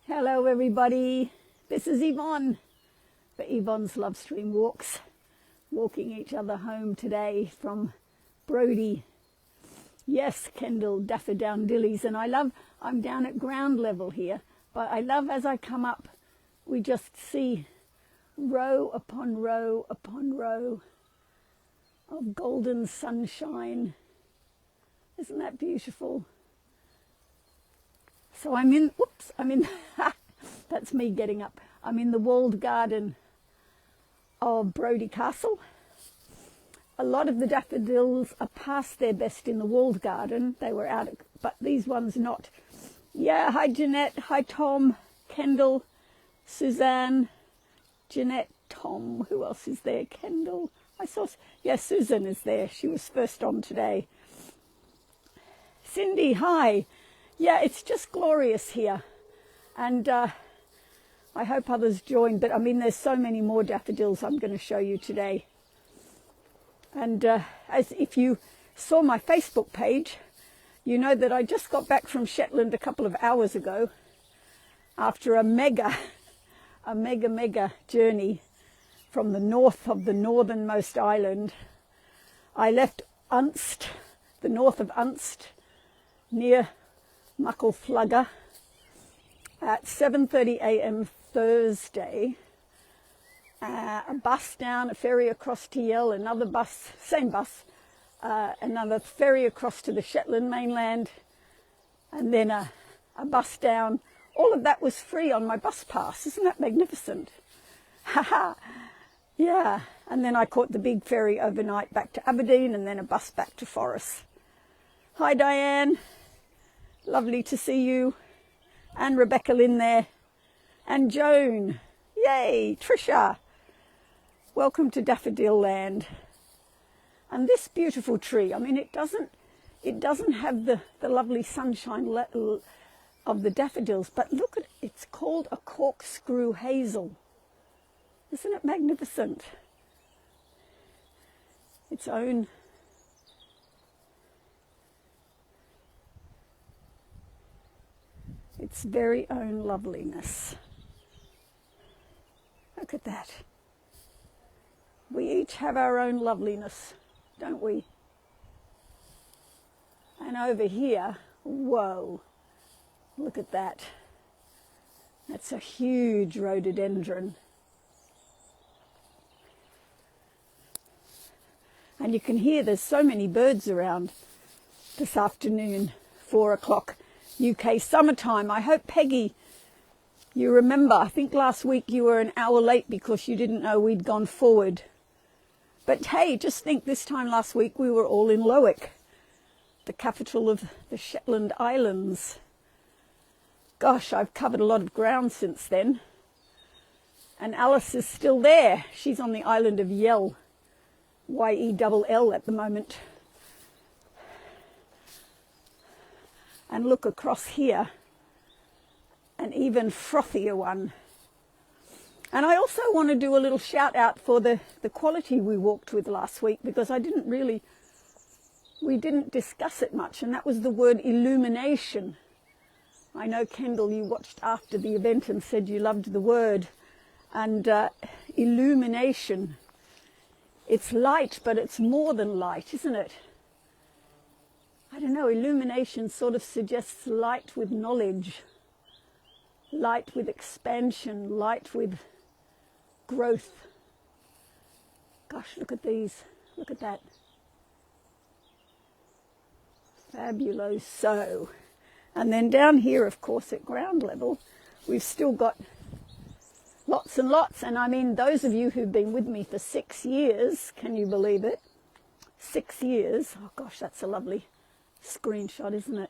Hello everybody, this is Yvonne for Yvonne's Love Stream Walks, walking each other home today from Brodie. Yes, Kendall, daffodowndillies, and I'm down at ground level here, but I love as I come up, we just see row upon row upon row of golden sunshine. Isn't that beautiful? So that's me getting up. I'm in the walled garden of Brodie Castle. A lot of the daffodils are past their best in the walled garden. They were out, but these ones not. Yeah, hi Jeanette, hi Tom, Kendall, Suzanne, Jeanette, Tom, who else is there? Kendall, Susan is there. She was first on today. Cindy, hi. Yeah, it's just glorious here, and I hope others join, but there's so many more daffodils I'm going to show you today. And as if you saw my Facebook page, you know that I just got back from Shetland a couple of hours ago after a mega journey from the north of the northernmost island. I left Unst, the north of Unst, near Muckleflugger at 7:30 a.m. Thursday. A bus down, a ferry across to Yell, another bus, same bus, another ferry across to the Shetland mainland, and then a bus down. All of that was free on my bus pass. Isn't that magnificent? Haha. Yeah. And then I caught the big ferry overnight back to Aberdeen, and then a bus back to Forres. Hi Diane. Lovely to see you, and Rebecca Lynn there, and Joan, yay, Trisha, welcome to Daffodil Land. And this beautiful tree, it doesn't have the lovely sunshine of the daffodils, but look at it, it's called a corkscrew hazel. Isn't it magnificent? Its very own loveliness. Look at that. We each have our own loveliness, don't we? And over here, whoa, look at that. That's a huge rhododendron. And you can hear there's so many birds around this afternoon, 4 o'clock. UK summertime. I hope, Peggy, you remember, I think last week you were an hour late because you didn't know we'd gone forward. But hey, just think, this time last week we were all in Lowick, the capital of the Shetland Islands. Gosh, I've covered a lot of ground since then. And Alice is still there. She's on the island of Yell, Y-E-L-L at the moment. And look across here, an even frothier one. And I also want to do a little shout out for the quality we walked with last week, because we didn't discuss it much, and that was the word illumination. I know, Kendall, you watched after the event and said you loved the word. And illumination, it's light, but it's more than light, isn't it? I don't know, illumination sort of suggests light with knowledge, light with expansion, light with growth. Gosh, look at these. Look at that. Fabuloso. And then down here, of course, at ground level, we've still got lots and lots. And those of you who've been with me for 6 years, can you believe it? 6 years. Oh gosh, that's a lovely screenshot, isn't it?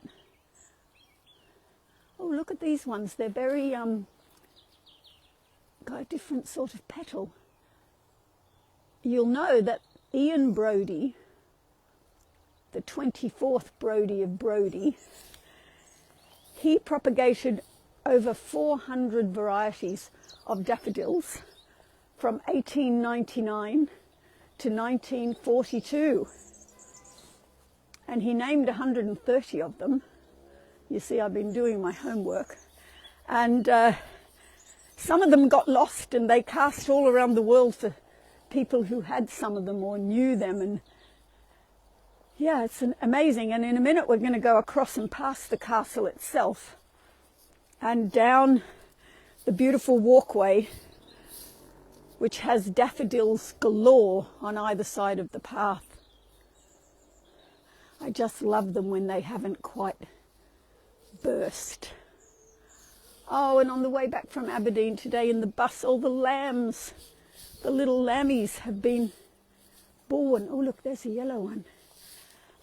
Oh, look at these ones. They're very got a different sort of petal. You'll know that Ian Brodie, the 24th Brodie of Brodie, he propagated over 400 varieties of daffodils from 1899 to 1942. And he named 130 of them. You see, I've been doing my homework. And some of them got lost, and they cast all around the world for people who had some of them or knew them. And yeah, it's amazing. And in a minute we're going to go across and past the castle itself and down the beautiful walkway, which has daffodils galore on either side of the path. I just love them when they haven't quite burst. Oh, and on the way back from Aberdeen today in the bus, all the lambs, the little lammies have been born. Oh, look, there's a yellow one.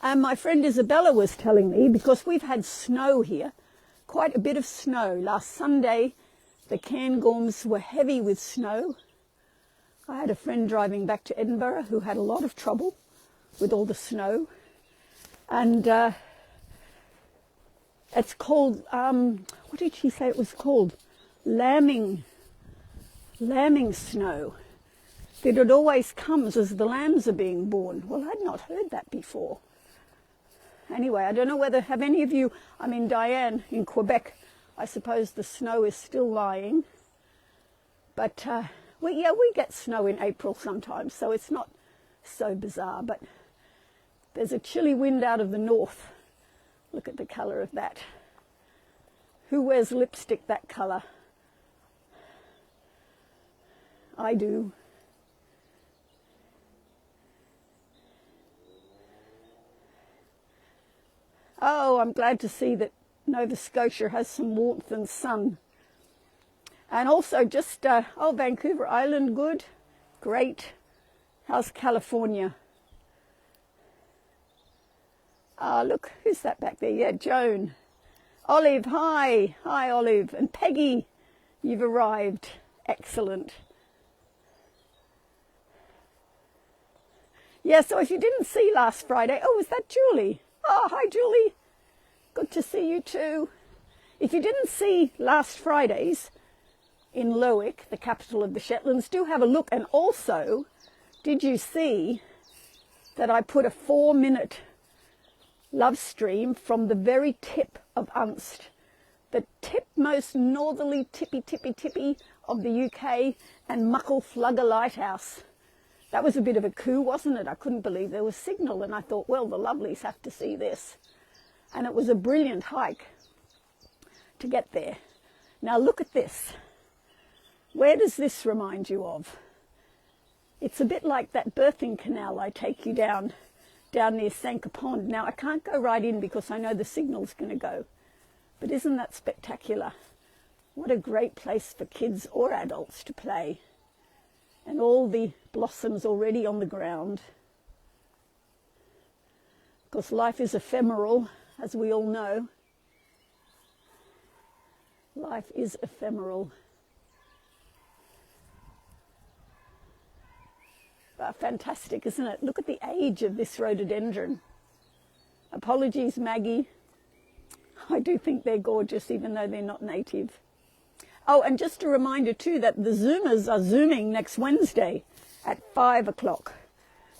And my friend Isabella was telling me, because we've had snow here, quite a bit of snow. Last Sunday, the Cairngorms were heavy with snow. I had a friend driving back to Edinburgh who had a lot of trouble with all the snow. And it's called, what did she say it was called? Lambing snow. That it always comes as the lambs are being born. Well, I'd not heard that before. Anyway, I don't know whether, have any of you, I mean, Diane in Quebec, I suppose the snow is still lying. But, we get snow in April sometimes, so it's not so bizarre. But there's a chilly wind out of the north. Look at the colour of that. Who wears lipstick that colour? I do. Oh, I'm glad to see that Nova Scotia has some warmth and sun. And also just, Vancouver Island, good, great. How's California? Look, who's that back there? Yeah, Joan. Olive, hi. Hi, Olive. And Peggy, you've arrived. Excellent. Yeah, so if you didn't see last Friday, oh, was that Julie? Oh, hi, Julie. Good to see you too. If you didn't see last Friday's in Lerwick, the capital of the Shetlands, do have a look. And also, did you see that I put a 4-minute love stream from the very tip of Unst, the tipmost northerly tippy of the UK, and Muckle Flugga Lighthouse. That was a bit of a coup, wasn't it? I couldn't believe there was signal, and I thought, well, the lovelies have to see this. And it was a brilliant hike to get there. Now look at this. Where does this remind you of? It's a bit like that birthing canal I take you down near Sanka Pond. Now, I can't go right in because I know the signal's going to go. But isn't that spectacular? What a great place for kids or adults to play. And all the blossoms already on the ground. Because life is ephemeral, as we all know. Life is ephemeral. Fantastic, isn't it? Look at the age of this rhododendron. Apologies, Maggie. I do think they're gorgeous, even though they're not native. Oh, and just a reminder too that the Zoomers are Zooming next Wednesday at 5 o'clock.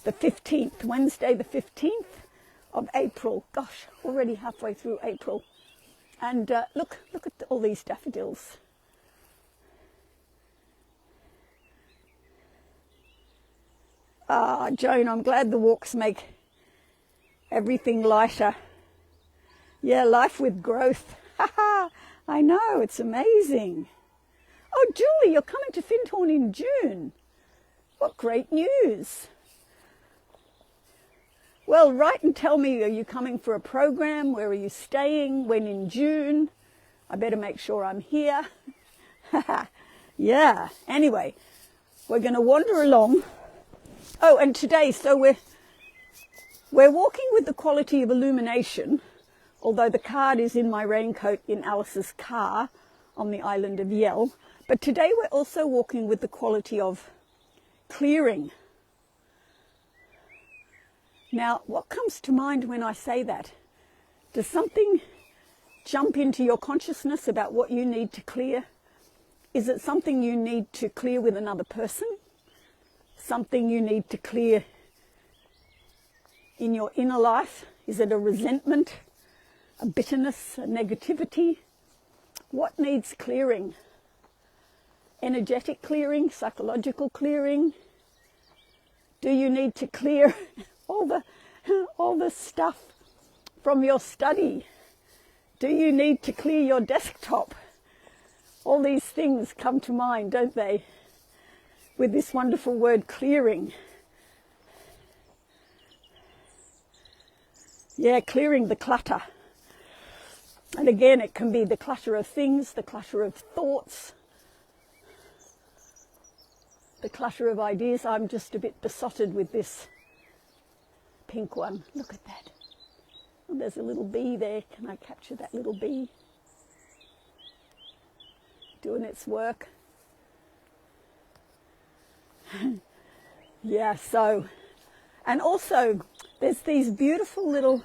The 15th, Wednesday the 15th of April. Gosh, already halfway through April. And look at all these daffodils. Joan, I'm glad the walks make everything lighter. Yeah, life with growth. I know, it's amazing. Oh, Julie, you're coming to Findhorn in June. What great news. Well, write and tell me, are you coming for a program? Where are you staying? When in June? I better make sure I'm here. Yeah, anyway, we're going to wander along. Oh, and today, so we're walking with the quality of illumination, although the card is in my raincoat in Alice's car on the island of Yell. But today we're also walking with the quality of clearing. Now, what comes to mind when I say that? Does something jump into your consciousness about what you need to clear? Is it something you need to clear with another person? Something you need to clear in your inner life? Is it a resentment, a bitterness, a negativity? What needs clearing? Energetic clearing, psychological clearing? Do you need to clear all the stuff from your study? Do you need to clear your desktop? All these things come to mind, don't they? With this wonderful word clearing. Yeah, clearing the clutter. And again, it can be the clutter of things, the clutter of thoughts, the clutter of ideas. I'm just a bit besotted with this pink one. Look at that. Oh, there's a little bee there. Can I capture that little bee? Doing its work. Yeah, so, and also there's these beautiful little,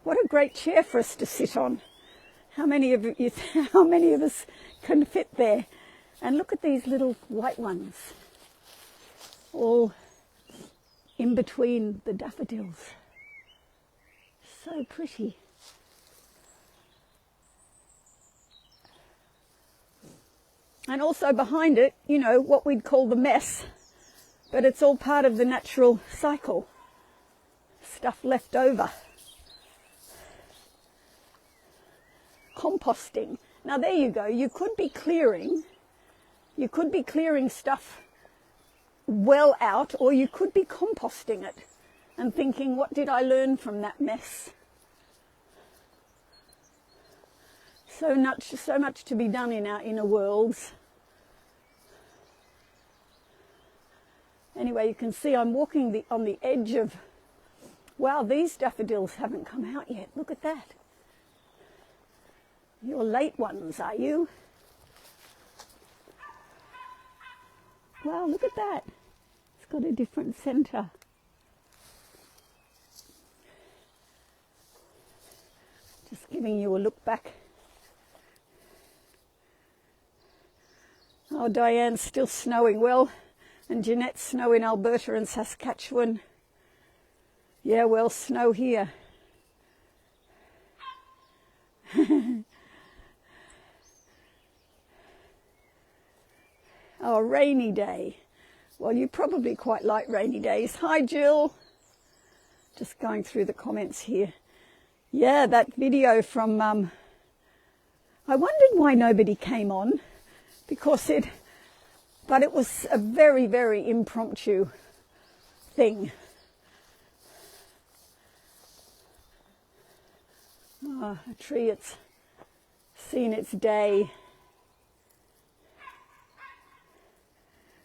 what a great chair for us to sit on. How many of us can fit there? And look at these little white ones, all in between the daffodils. So pretty. And also behind it, you know, what we'd call the mess, but it's all part of the natural cycle. Stuff left over. Composting. Now there you go. You could be clearing stuff well out, or you could be composting it and thinking, what did I learn from that mess? So much to be done in our inner worlds. Anyway, you can see I'm walking on the edge of, wow, these daffodils haven't come out yet. Look at that. You're late ones, are you? Wow, look at that. It's got a different centre. Just giving you a look back. Oh, Diane's still snowing. Well, and Jeanette's snow in Alberta and Saskatchewan. Yeah, well, snow here. Oh, rainy day. Well, you probably quite like rainy days. Hi, Jill. Just going through the comments here. Yeah, that video from, I wondered why nobody came on, but it was a very, very impromptu thing. Oh, a tree, it's seen its day.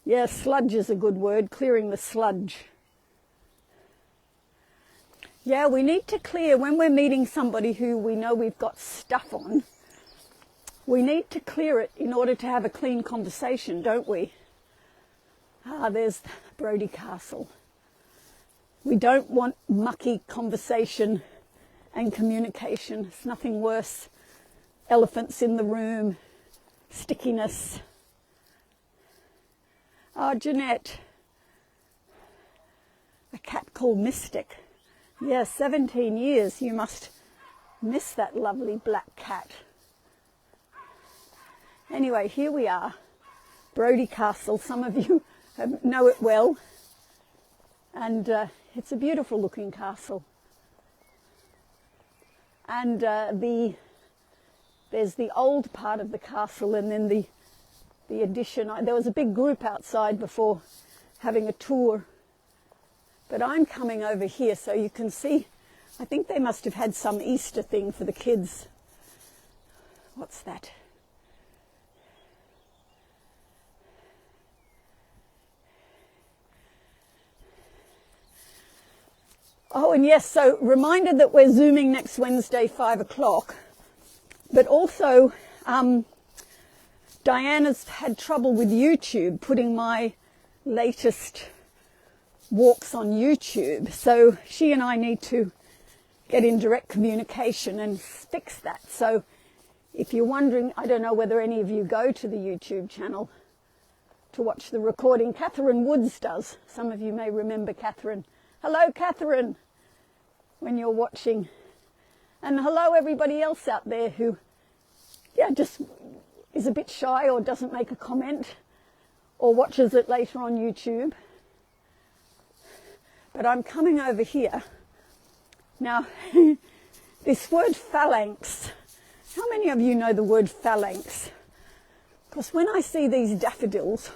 Yeah, sludge is a good word, clearing the sludge. Yeah, we need to clear, when we're meeting somebody who we know we've got stuff on, we need to clear it in order to have a clean conversation, don't we? Ah, there's Brodie Castle. We don't want mucky conversation and communication. It's nothing worse. Elephants in the room, stickiness. Oh, Jeanette, a cat called Mystic. Yeah, 17 years. You must miss that lovely black cat. Anyway, here we are, Brodie Castle. Some of you know it well. And it's a beautiful looking castle. And there's the old part of the castle, and then the addition. There was a big group outside before having a tour, but I'm coming over here so you can see. I think they must have had some Easter thing for the kids. What's that? Oh, and yes, so reminder that we're Zooming next Wednesday, 5 o'clock, but also Diana's had trouble with YouTube, putting my latest walks on YouTube. So she and I need to get in direct communication and fix that. So if you're wondering, I don't know whether any of you go to the YouTube channel to watch the recording. Catherine Woods does. Some of you may remember Catherine. Hello, Catherine, when you're watching. And hello, everybody else out there who yeah, just is a bit shy or doesn't make a comment or watches it later on YouTube. But I'm coming over here. Now, this word phalanx, how many of you know the word phalanx? Because when I see these daffodils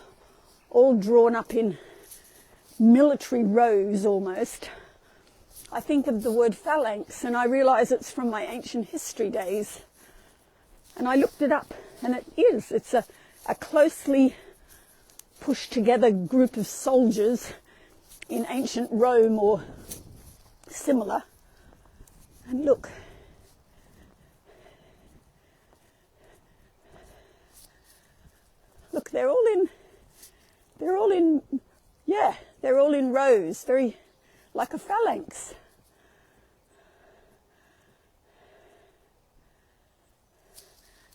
all drawn up in military rows almost, I think of the word phalanx, and I realise it's from my ancient history days. And I looked it up, and it's a closely pushed together group of soldiers in ancient Rome or similar. And look, they're all in rows, very like a phalanx.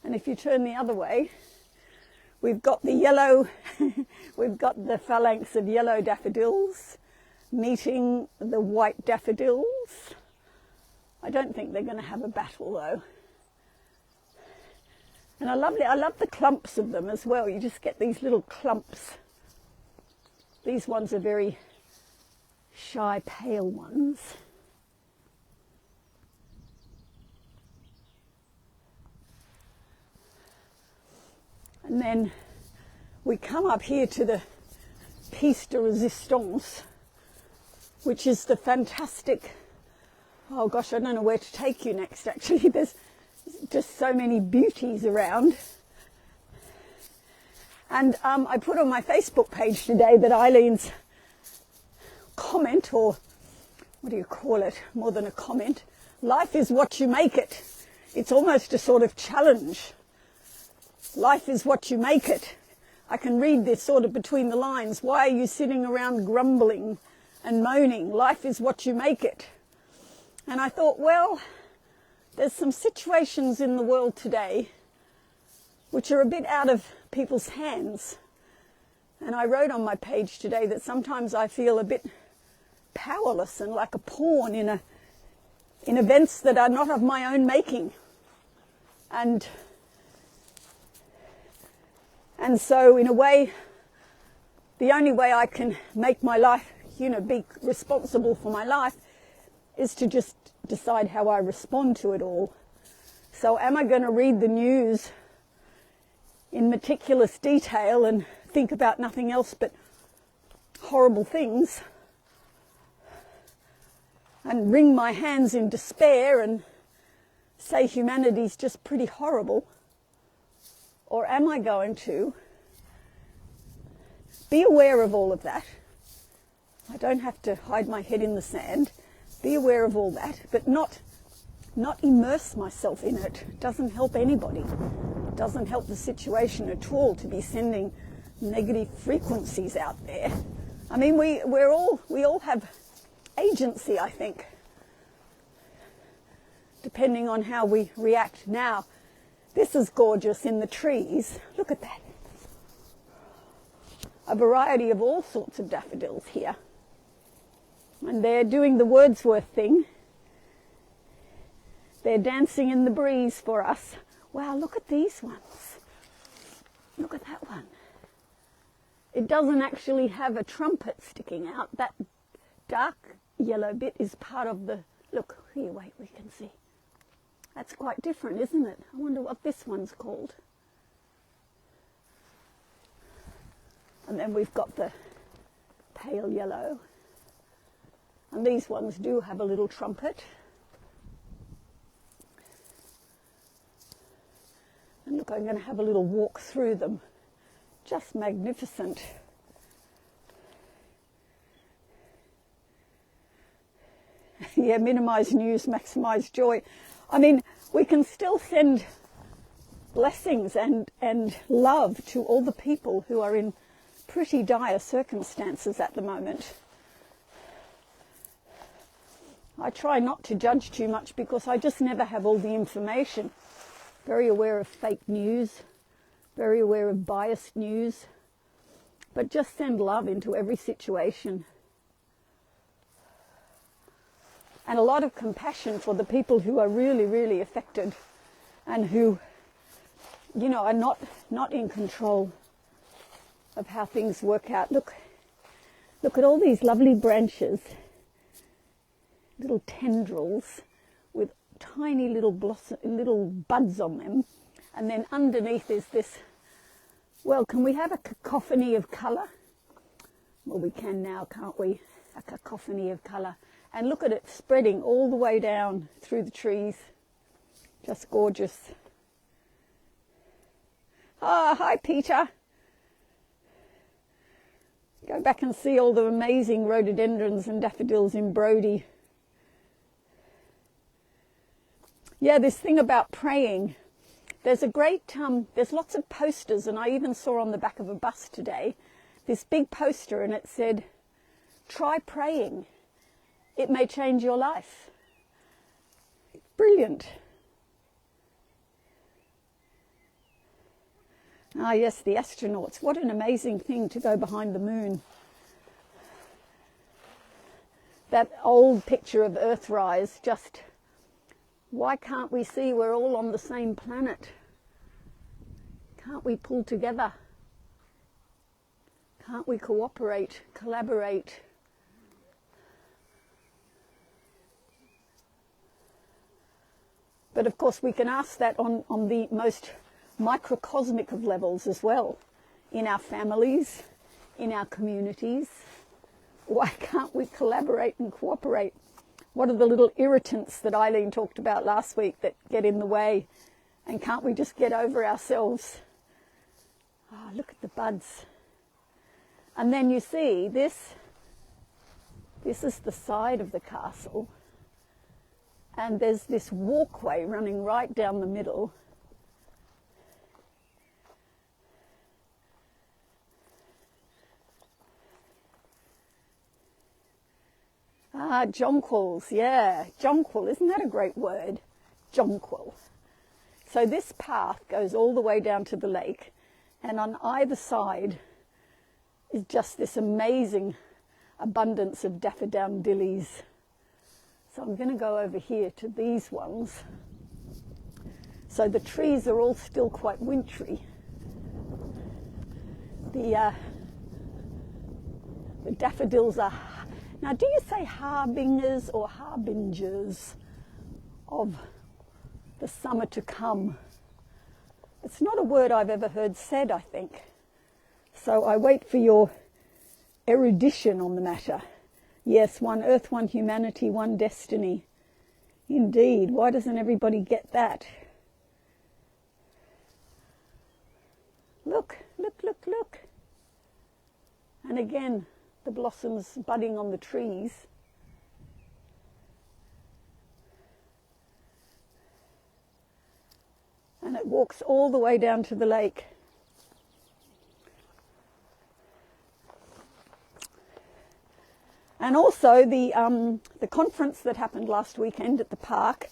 And if you turn the other way, we've got the yellow, we've got the phalanx of yellow daffodils meeting the white daffodils. I don't think they're going to have a battle though. And I love the clumps of them as well. You just get these little clumps. These ones are very shy, pale ones. And then we come up here to the piece de resistance, which is the fantastic, oh gosh, I don't know where to take you next actually. There's just so many beauties around. And I put on my Facebook page today that Eileen's comment, or what do you call it, more than a comment, life is what you make it. It's almost a sort of challenge. Life is what you make it. I can read this sort of between the lines. Why are you sitting around grumbling and moaning? Life is what you make it. And I thought, well, there's some situations in the world today which are a bit out of people's hands. And I wrote on my page today that sometimes I feel a bit powerless and like a pawn in events that are not of my own making. And so in a way, the only way I can make my life, be responsible for my life is to just decide how I respond to it all. So am I going to read the news in meticulous detail and think about nothing else but horrible things and wring my hands in despair and say humanity's just pretty horrible? Or am I going to be aware of all of that? I don't have to hide my head in the sand. Be aware of all that, but not immerse myself in it. It doesn't help anybody. It doesn't help the situation at all to be sending negative frequencies out there. I mean, we all have agency, I think, depending on how we react. Now, this is gorgeous in the trees. Look at that. A variety of all sorts of daffodils here. And they're doing the Wordsworth thing. They're dancing in the breeze for us. Wow, look at these ones. Look at that one. It doesn't actually have a trumpet sticking out. That dark yellow bit is part of the... Look, here, wait, we can see. That's quite different, isn't it? I wonder what this one's called. And then we've got the pale yellow. And these ones do have a little trumpet. And look, I'm going to have a little walk through them. Just magnificent. Yeah, minimise news, maximise joy. I mean, we can still send blessings and love to all the people who are in pretty dire circumstances at the moment. I try not to judge too much because I just never have all the information. Very aware of fake news, very aware of biased news, but just send love into every situation. And a lot of compassion for the people who are really, really affected and who you know, are not in control of how things work out. Look at all these lovely branches, little tendrils with tiny little buds on them, and then underneath is this. Well, can we have a cacophony of colour? Well, we can now, can't we? A cacophony of colour. And look at it spreading all the way down through the trees. Just gorgeous. Ah, hi Peter. Go back and see all the amazing rhododendrons and daffodils in Brodie. Yeah, this thing about praying. There's there's lots of posters, and I even saw on the back of a bus today this big poster, and it said, try praying. It may change your life. Brilliant. Ah, yes, the astronauts. What an amazing thing to go behind the moon. That old picture of Earthrise, just, why can't we see we're all on the same planet? Can't we pull together? Can't we cooperate, collaborate? But of course we can ask that on the most microcosmic of levels as well, in our families, in our communities. Why can't we collaborate and cooperate? What are the little irritants that Eileen talked about last week that get in the way? And can't we just get over ourselves? Oh, look at the buds. And then you see this is the side of the castle. And there's this walkway running right down the middle. Ah, jonquils, yeah. Jonquil, isn't that a great word? Jonquil. So this path goes all the way down to the lake, and on either side is just this amazing abundance of daffodillies. So I'm going to go over here to these ones. So the trees are all still quite wintry. The daffodils are... Now, do you say harbingers or harbingers of the summer to come? It's not a word I've ever heard said, I think. So I wait for your erudition on the matter. Yes, one earth, one humanity, one destiny. Indeed, why doesn't everybody get that? Look, look, look, look. And again, the blossoms budding on the trees. And it walks all the way down to the lake. And also the conference that happened last weekend at the park,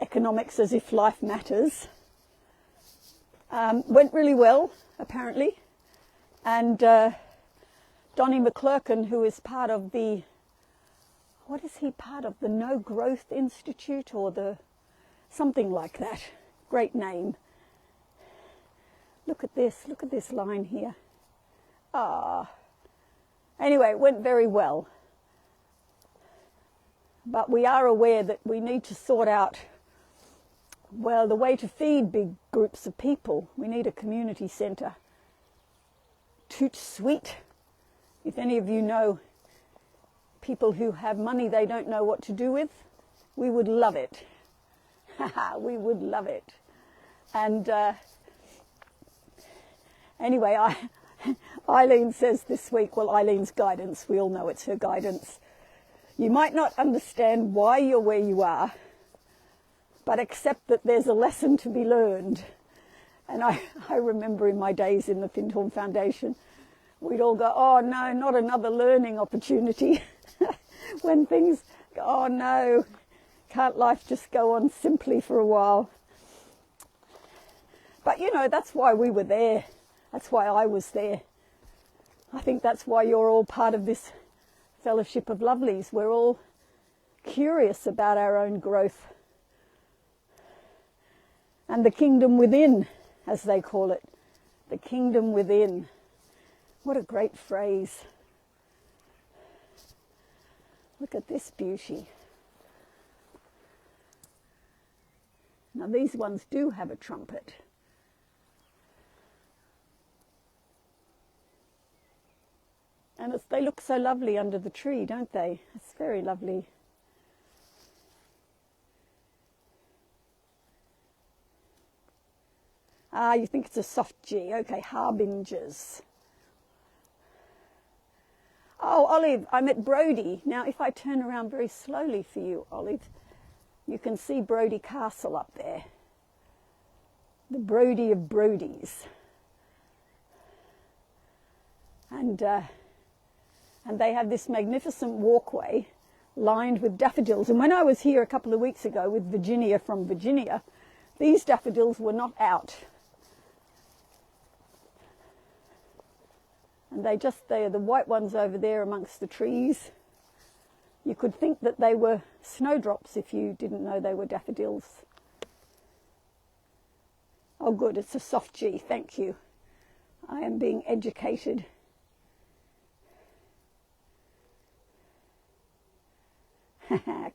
Economics as if Life Matters, went really well, apparently. And Donnie McClurkin, who is part of the, what is he part of? The No Growth Institute or the, something like that. Great name. Look at this line here. Ah. Anyway, it went very well. But we are aware that we need to sort out, well, the way to feed big groups of people. We need a community centre. Toot sweet. If any of you know people who have money they don't know what to do with, we would love it. We would love it. And anyway, Eileen says this week, well, Eileen's guidance, we all know it's her guidance. You might not understand why you're where you are, but accept that there's a lesson to be learned. And I remember in my days in the Findhorn Foundation, we'd all go, oh no, not another learning opportunity. When things, oh no, can't life just go on simply for a while? But you know, that's why we were there. That's why I was there. I think that's why you're all part of this Fellowship of Lovelies. We're all curious about our own growth. And the kingdom within, as they call it. The kingdom within. What a great phrase. Look at this beauty. Now these ones do have a trumpet. And they look so lovely under the tree, don't they? It's very lovely. Ah, you think it's a soft G. Okay, harbingers. Oh, Olive, I'm at Brodie. Now, if I turn around very slowly for you, Olive, you can see Brodie Castle up there. The Brodie of Brodies. And they have this magnificent walkway lined with daffodils. And when I was here a couple of weeks ago with Virginia from Virginia, these daffodils were not out. And they're the white ones over there amongst the trees. You could think that they were snowdrops if you didn't know they were daffodils. Oh good, it's a soft G, thank you. I am being educated.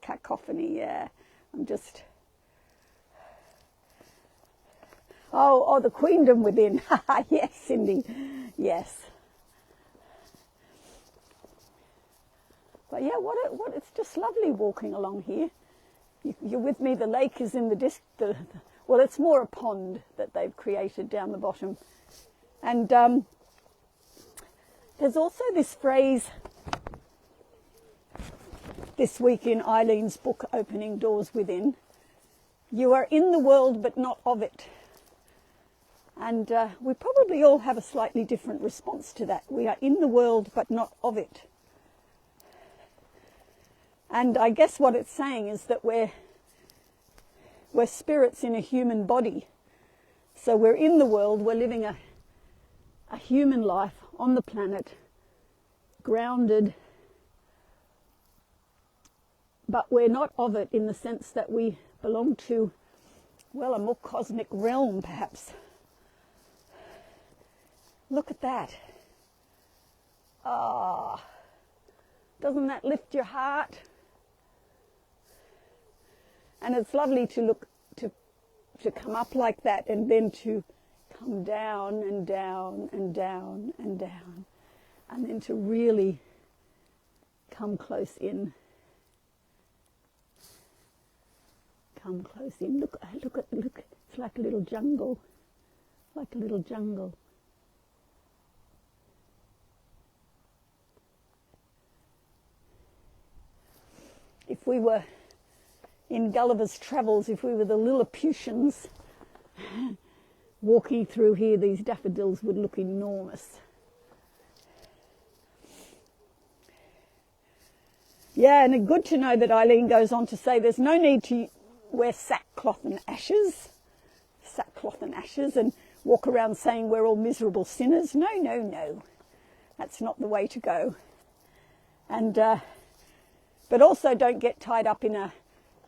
Cacophony, yeah. I'm just... Oh, the queendom within. Yes, Cindy, yes. But yeah, what it's just lovely walking along here. You're with me, the lake is in the well, it's more a pond that they've created down the bottom. And there's also this phrase this week in Eileen's book, Opening Doors Within. You are in the world, but not of it. And we probably all have a slightly different response to that. We are in the world, but not of it. And I guess what it's saying is that we're spirits in a human body. So we're in the world, we're living a human life on the planet, grounded, but we're not of it in the sense that we belong to, well, a more cosmic realm, perhaps. Look at that. Ah, doesn't that lift your heart? And it's lovely to look, to come up like that and then to come down and down and down and down, and then to really come close in. Come close in. Look, it's like a little jungle. Like a little jungle. If we were in Gulliver's Travels, if we were the Lilliputians walking through here, these daffodils would look enormous. Yeah, and it's good to know that Eileen goes on to say there's no need to wear sackcloth and ashes and walk around saying we're all miserable sinners. No, no, no. That's not the way to go. And but also don't get tied up in a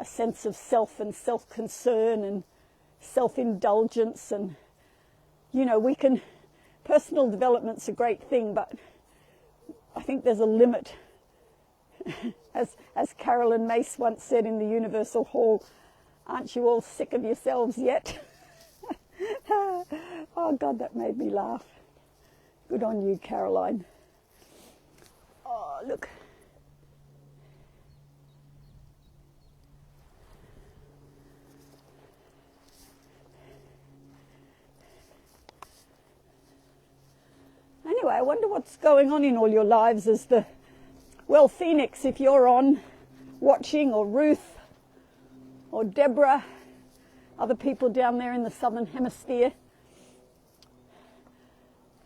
sense of self and self-concern and self-indulgence. And, you know, personal development's a great thing, but I think there's a limit. As Carolyn Mace once said in the Universal Hall, aren't you all sick of yourselves yet? Oh, God, that made me laugh. Good on you, Caroline. Oh, look. Anyway, I wonder what's going on in all your lives as well, Phoenix, if you're on watching, or Ruth, or Deborah, other people down there in the southern hemisphere.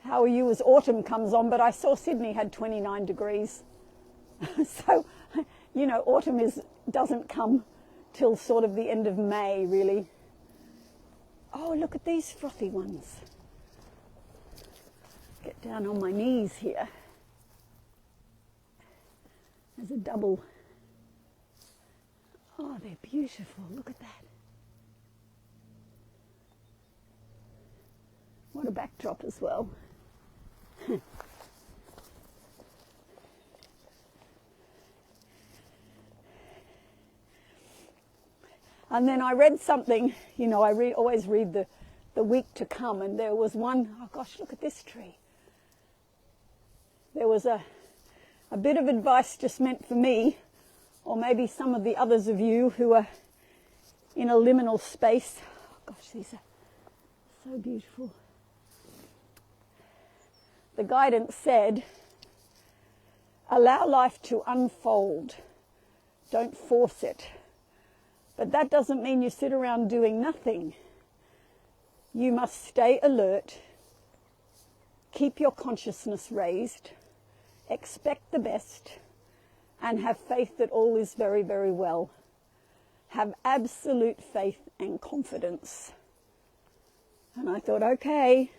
How are you as autumn comes on? But I saw Sydney had 29 degrees. So, you know, autumn doesn't come till sort of the end of May, really. Oh, look at these frothy ones. Get down on my knees here. There's a double. Oh, they're beautiful. Look at that. backdrop as well. And then I read something, you know, I always read the week to come, and there was one, oh gosh, look at this tree. There was a bit of advice just meant for me, or maybe some of the others of you who are in a liminal space. Oh gosh, these are so beautiful. The guidance said, allow life to unfold. Don't force it. But that doesn't mean you sit around doing nothing. You must stay alert, keep your consciousness raised, expect the best, and have faith that all is very, very well. Have absolute faith and confidence. And I thought, okay,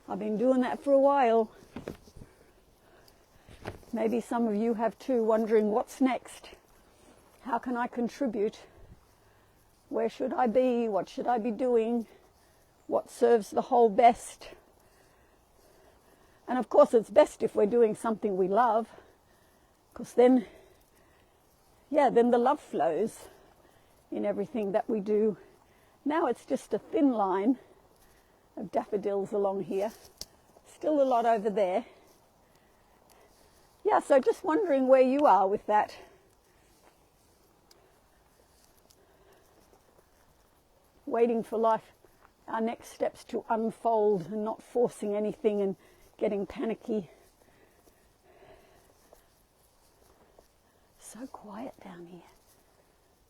I've been doing that for a while. Maybe some of you have too, wondering what's next. How can I contribute? Where should I be? What should I be doing? What serves the whole best? And of course it's best if we're doing something we love, because then the love flows in everything that we do. Now it's just a thin line of daffodils along here. Still a lot over there. Yeah, so just wondering where you are with that. Waiting for life, our next steps to unfold, and not forcing anything and getting panicky. So quiet down here.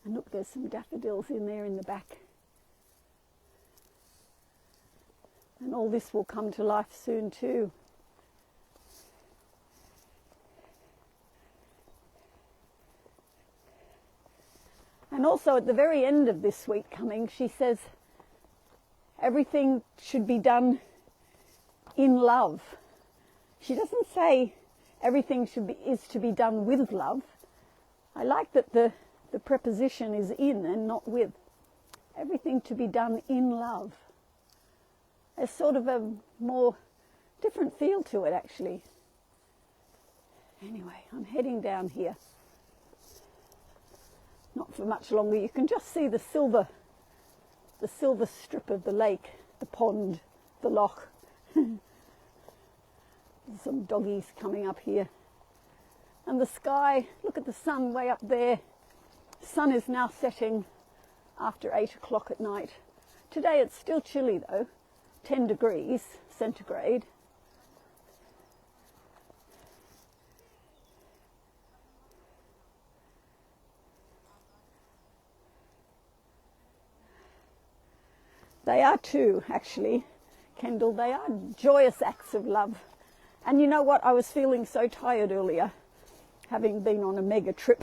And look, there's some daffodils in there in the back. And all this will come to life soon too. And also at the very end of this week coming, she says everything should be done in love. She doesn't say everything is to be done with love. I like that the preposition is in and not with. Everything to be done in love. There's sort of a more different feel to it, actually. Anyway, I'm heading down here. Not for much longer. You can just see the silver strip of the lake, the pond, the loch. Some doggies coming up here. And the sky, look at the sun way up there. The sun is now setting after 8 o'clock at night. Today it's still chilly though, 10 degrees centigrade. They are too, actually, Kendall. They are joyous acts of love. And you know what? I was feeling so tired earlier, having been on a mega trip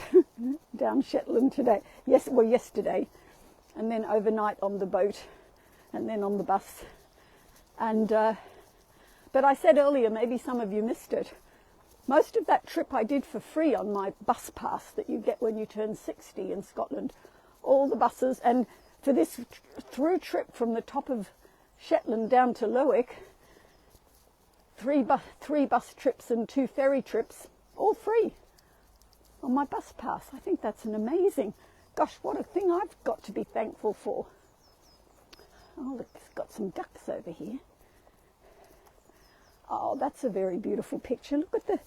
down Shetland today. Yesterday, and then overnight on the boat, and then on the bus. And but I said earlier, maybe some of you missed it. Most of that trip I did for free on my bus pass that you get when you turn 60 in Scotland. All the buses, and for this through trip from the top of Shetland down to Lerwick, three bus trips and 2 ferry trips, all free on my bus pass. I think that's an amazing, gosh, what a thing I've got to be thankful for. Oh, look, it's got some ducks over here. Oh, that's a very beautiful picture. Look at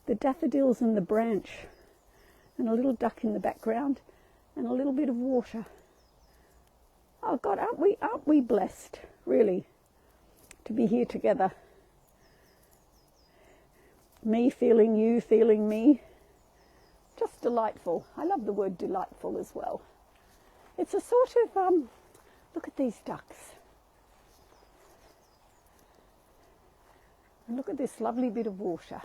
the daffodils and the branch, and a little duck in the background, and a little bit of water. Oh God, aren't we blessed, really, to be here together? Me feeling you, feeling me. Just delightful. I love the word delightful as well. It's a sort of, look at these ducks. And look at this lovely bit of water.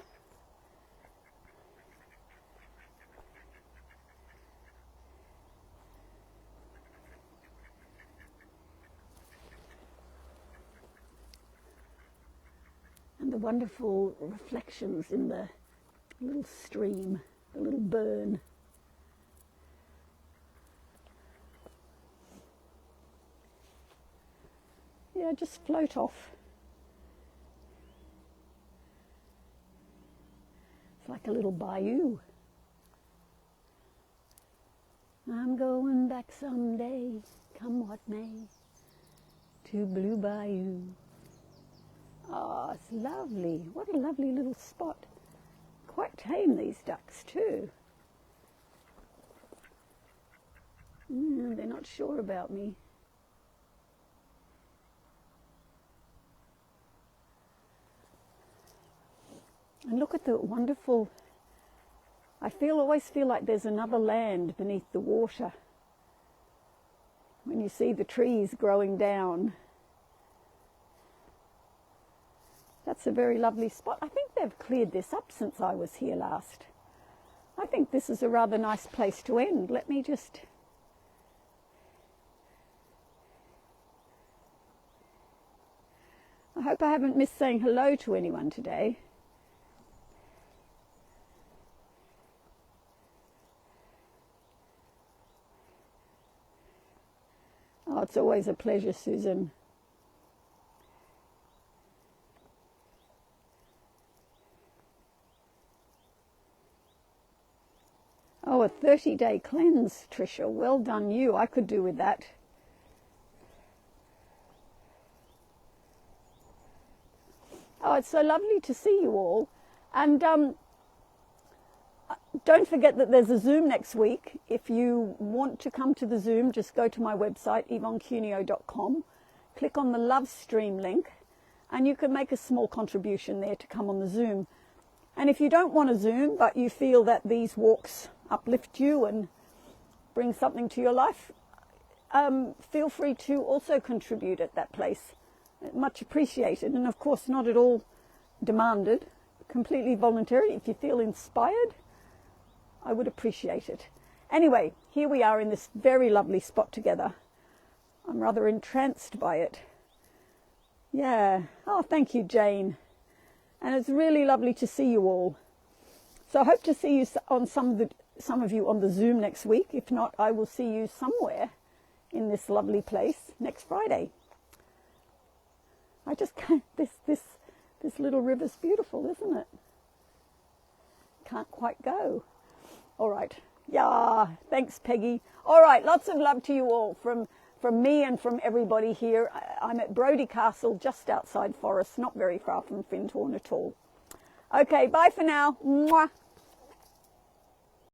And the wonderful reflections in the little stream, the little burn. Yeah, just float off. It's like a little bayou. I'm going back someday, come what may, to Blue Bayou. Oh, it's lovely. What a lovely little spot. Quite tame, these ducks too. They're not sure about me. And look at the wonderful, I always feel like there's another land beneath the water when you see the trees growing down. That's a very lovely spot. I think they've cleared this up since I was here last. I think this is a rather nice place to end. Let me just... I hope I haven't missed saying hello to anyone today. Oh, it's always a pleasure, Susan. Oh, a 30-day cleanse, Tricia. Well done you. I could do with that. Oh, it's so lovely to see you all. And don't forget that there's a Zoom next week. If you want to come to the Zoom, just go to my website, yvonneCuneo.com, click on the Love Stream link, and you can make a small contribution there to come on the Zoom. And if you don't want to Zoom, but you feel that these walks uplift you and bring something to your life, feel free to also contribute at that place. Much appreciated, and of course not at all demanded, completely voluntary. If you feel inspired, I would appreciate it. Anyway, here we are in this very lovely spot together. I'm rather entranced by it. Yeah. Oh, thank you, Jane. And it's really lovely to see you all. So I hope to see you on some of you on the Zoom next week. If not, I will see you somewhere in this lovely place next Friday. I just can't, this little river's beautiful, isn't it? Can't quite go. All right. Yeah, thanks, Peggy. All right, lots of love to you all from me and from everybody here. I'm at Brodie Castle, just outside Forest, not very far from Findhorn at all. Okay, bye for now. Mwah.